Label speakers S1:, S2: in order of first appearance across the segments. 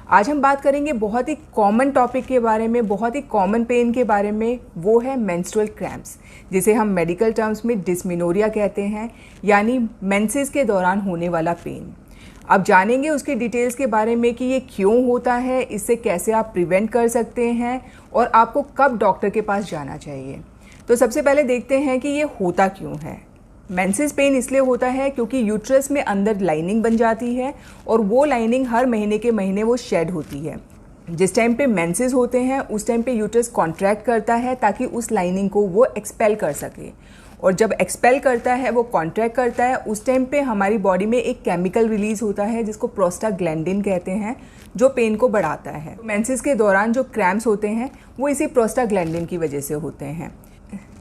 S1: आज हम बात करेंगे बहुत ही कॉमन टॉपिक के बारे में, बहुत ही कॉमन पेन के बारे में। वो है मेंस्ट्रुअल क्रैम्प्स, जिसे हम मेडिकल टर्म्स में डिस्मेनोरिया कहते हैं, यानी मेंसेस के दौरान होने वाला पेन। अब जानेंगे उसके डिटेल्स के बारे में कि ये क्यों होता है, इससे कैसे आप प्रिवेंट कर सकते हैं और आपको कब डॉक्टर के पास जाना चाहिए। तो सबसे पहले देखते हैं कि ये होता क्यों है। मेंसेस पेन इसलिए होता है क्योंकि यूट्रस में अंदर लाइनिंग बन जाती है और वो लाइनिंग हर महीने के महीने वो शेड होती है। जिस टाइम पे मेंसेस होते हैं उस टाइम पे यूट्रस कॉन्ट्रैक्ट करता है ताकि उस लाइनिंग को वो एक्सपेल कर सके, और जब एक्सपेल करता है, वो कॉन्ट्रैक्ट करता है, उस टाइम पे हमारी बॉडी में एक केमिकल रिलीज होता है जिसको प्रोस्टाग्लैंडिन कहते हैं, जो पेन को बढ़ाता है। मेंसेस के दौरान जो क्रैम्प्स होते हैं वो इसी प्रोस्टाग्लैंडिन की वजह से होते हैं।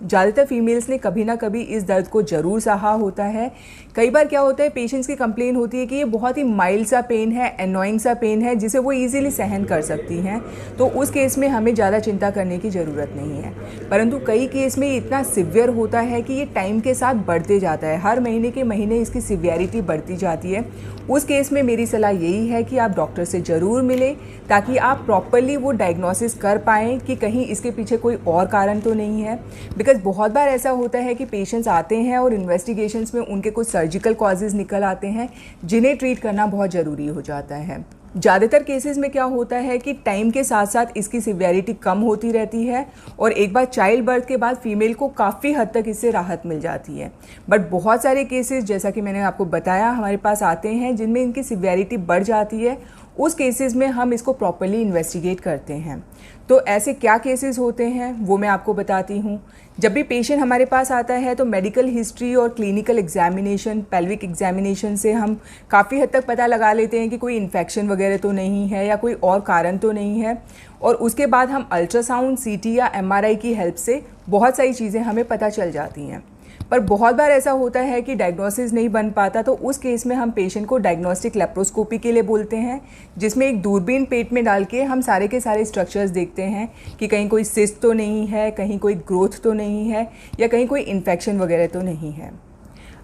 S1: ज़्यादातर फीमेल्स ने कभी ना कभी इस दर्द को ज़रूर सहा होता है। कई बार क्या होता है, पेशेंट्स की कंप्लेन होती है कि ये बहुत ही माइल्ड सा पेन है, एनोइंग सा पेन है, जिसे वो इजीली सहन कर सकती हैं। तो उस केस में हमें ज़्यादा चिंता करने की ज़रूरत नहीं है। परंतु कई केस में इतना सिवियर होता है कि ये टाइम के साथ बढ़ते जाता है, हर महीने के महीने इसकी सिवियरिटी बढ़ती जाती है। उस केस में मेरी सलाह यही है कि आप डॉक्टर से ज़रूर मिलें ताकि आप प्रॉपरली वो डायग्नोसिस कर पाएँ कि कहीं इसके पीछे कोई और कारण तो नहीं है। बिकॉज बहुत बार ऐसा होता है कि पेशेंट्स आते हैं और इन्वेस्टिगेशंस में उनके कुछ सर्जिकल कॉजेज़ निकल आते हैं जिन्हें ट्रीट करना बहुत ज़रूरी हो जाता है। ज़्यादातर केसेस में क्या होता है कि टाइम के साथ साथ इसकी सिवियरिटी कम होती रहती है और एक बार चाइल्ड बर्थ के बाद फीमेल को काफ़ी हद तक इससे राहत मिल जाती है। बट बहुत सारे केसेस, जैसा कि मैंने आपको बताया, हमारे पास आते हैं जिनमें इनकी सिवियरिटी बढ़ जाती है। उस केसेस में हम इसको प्रॉपरली इन्वेस्टिगेट करते हैं। तो ऐसे क्या केसेस होते हैं वो मैं आपको बताती हूँ। जब भी पेशेंट हमारे पास आता है तो मेडिकल हिस्ट्री और क्लिनिकल एग्जामिनेशन, पेल्विक एग्जामिनेशन से हम काफ़ी हद तक पता लगा लेते हैं कि कोई इन्फेक्शन वगैरह तो नहीं है या कोई और कारण तो नहीं है। और उसके बाद हम अल्ट्रासाउंड, सीटी या एमआरआई की हेल्प से बहुत सारी चीज़ें हमें पता चल जाती हैं। पर बहुत बार ऐसा होता है कि डायग्नोसिस नहीं बन पाता, तो उस केस में हम पेशेंट को डायग्नोस्टिक लेप्रोस्कोपी के लिए बोलते हैं, जिसमें एक दूरबीन पेट में डाल के हम सारे के सारे स्ट्रक्चर्स देखते हैं कि कहीं कोई सिस्ट तो नहीं है, कहीं कोई ग्रोथ तो नहीं है या कहीं कोई इन्फेक्शन वगैरह तो नहीं है।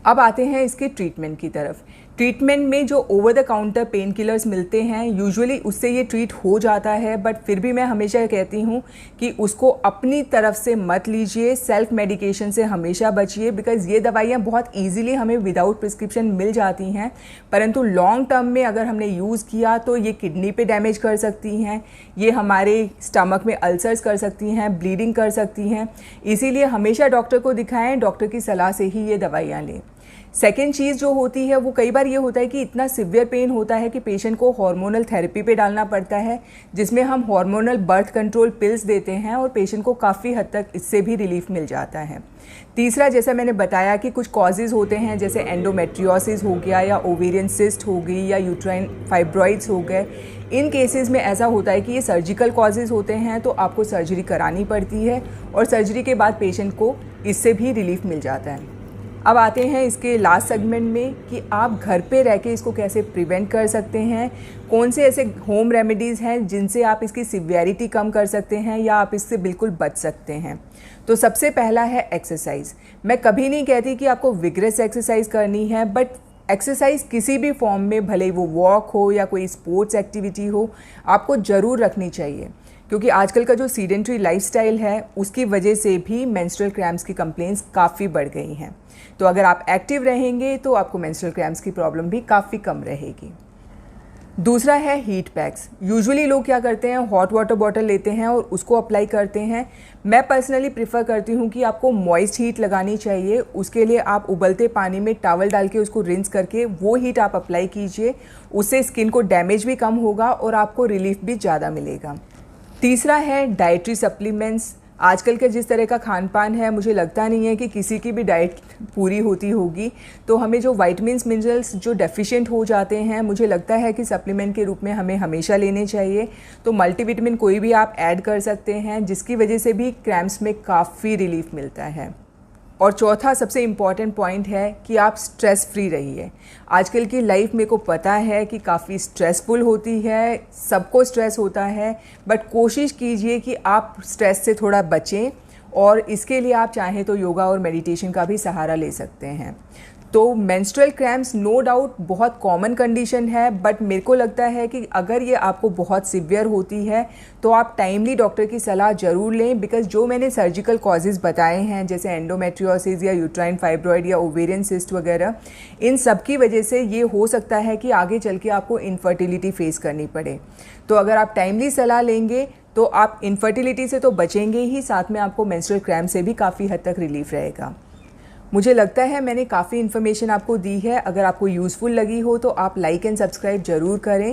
S1: अब आते हैं इसके ट्रीटमेंट की तरफ। ट्रीटमेंट में जो over the counter pain killers मिलते हैं, यूजुअली उससे ये ट्रीट हो जाता है, बट फिर भी मैं हमेशा कहती हूँ कि उसको अपनी तरफ से मत लीजिए, सेल्फ मेडिकेशन से हमेशा बचिए। बिकॉज़ ये दवाइयाँ बहुत ईजिली हमें विदाउट प्रिस्क्रिप्शन मिल जाती हैं, परंतु लॉन्ग टर्म में अगर हमने यूज़ किया तो ये किडनी पे डैमेज कर सकती हैं, ये हमारे स्टमक में अल्सर्स कर सकती हैं, ब्लीडिंग कर सकती हैं। इसीलिए हमेशा डॉक्टर को दिखाएं, डॉक्टर की सलाह से ही ये दवाइयाँ लें। सेकेंड चीज़ जो होती है वो कई बार ये होता है कि इतना सिवियर पेन होता है कि पेशेंट को हार्मोनल थेरेपी पे डालना पड़ता है, जिसमें हम हार्मोनल बर्थ कंट्रोल पिल्स देते हैं और पेशेंट को काफ़ी हद तक इससे भी रिलीफ मिल जाता है। तीसरा, जैसा मैंने बताया कि कुछ कॉजेज़ होते हैं, जैसे एंडोमेट्रियोसिस हो गया या ओवेरियन सिस्ट हो गई या यूट्राइन फाइब्रॉइड्स हो गए। इन केसेस में ऐसा होता है कि ये सर्जिकल कॉजेज़ होते हैं, तो आपको सर्जरी करानी पड़ती है और सर्जरी के बाद पेशेंट को इससे भी रिलीफ मिल जाता है। अब आते हैं इसके लास्ट सेगमेंट में कि आप घर पे रह के इसको कैसे प्रिवेंट कर सकते हैं, कौन से ऐसे होम रेमेडीज़ हैं जिनसे आप इसकी सिवियरिटी कम कर सकते हैं या आप इससे बिल्कुल बच सकते हैं। तो सबसे पहला है एक्सरसाइज। मैं कभी नहीं कहती कि आपको विग्रेस एक्सरसाइज करनी है, बट एक्सरसाइज किसी भी फॉर्म में, भले वो वॉक हो या कोई स्पोर्ट्स एक्टिविटी हो, आपको ज़रूर रखनी चाहिए। क्योंकि आजकल का जो सीडेंट्री लाइफस्टाइल है उसकी वजह से भी मेंस्ट्रुअल क्रैम्प्स की कंप्लेंट्स काफ़ी बढ़ गई हैं। तो अगर आप एक्टिव रहेंगे तो आपको मेंस्ट्रुअल क्रैम्प्स की प्रॉब्लम भी काफ़ी कम रहेगी। दूसरा है हीट पैक्स। यूजुअली लोग क्या करते हैं, हॉट वाटर बॉटल लेते हैं और उसको अप्लाई करते हैं। मैं पर्सनली प्रेफर करती हूँ कि आपको मॉइस्ट हीट लगानी चाहिए। उसके लिए आप उबलते पानी में टॉवल डाल के उसको रिंस करके वो हीट आप अप्लाई कीजिए। उससे स्किन को डैमेज भी कम होगा और आपको रिलीफ भी ज़्यादा मिलेगा। तीसरा है डाइटरी सप्लीमेंट्स। आजकल के जिस तरह का खान पान है, मुझे लगता नहीं है कि किसी की भी डाइट पूरी होती होगी। तो हमें जो वाइटमिन्स, मिनरल्स जो डेफिशिएंट हो जाते हैं, मुझे लगता है कि सप्लीमेंट के रूप में हमें हमेशा लेने चाहिए। तो मल्टीविटामिन कोई भी आप ऐड कर सकते हैं, जिसकी वजह से भी क्रैम्प्स में काफ़ी रिलीफ मिलता है। और चौथा सबसे इम्पॉर्टेंट पॉइंट है कि आप स्ट्रेस फ्री रहिए। आजकल की लाइफ मेरे को पता है कि काफ़ी स्ट्रेसफुल होती है, सबको स्ट्रेस होता है, बट कोशिश कीजिए कि आप स्ट्रेस से थोड़ा बचें और इसके लिए आप चाहें तो योगा और मेडिटेशन का भी सहारा ले सकते हैं। तो मेंस्ट्रुअल क्रैम्प्स नो डाउट बहुत कॉमन कंडीशन है, बट मेरे को लगता है कि अगर ये आपको बहुत सिवियर होती है तो आप टाइमली डॉक्टर की सलाह ज़रूर लें, बिकॉज जो मैंने सर्जिकल कॉजेज़ बताए हैं जैसे एंडोमेट्रियोसिस या यूट्राइन फाइब्रॉइड या ओवेरियन सिस्ट वगैरह, इन सब की वजह से ये हो सकता है कि आगे चल के आपको इनफर्टिलिटी फेस करनी पड़े। तो अगर आप टाइमली सलाह लेंगे तो आप इनफर्टिलिटी से तो बचेंगे ही, साथ में आपको मेंस्ट्रुअल क्रैम्प से भी काफ़ी हद तक रिलीफ रहेगा। मुझे लगता है मैंने काफ़ी इन्फॉर्मेशन आपको दी है। अगर आपको यूज़फुल लगी हो तो आप लाइक एंड सब्सक्राइब ज़रूर करें।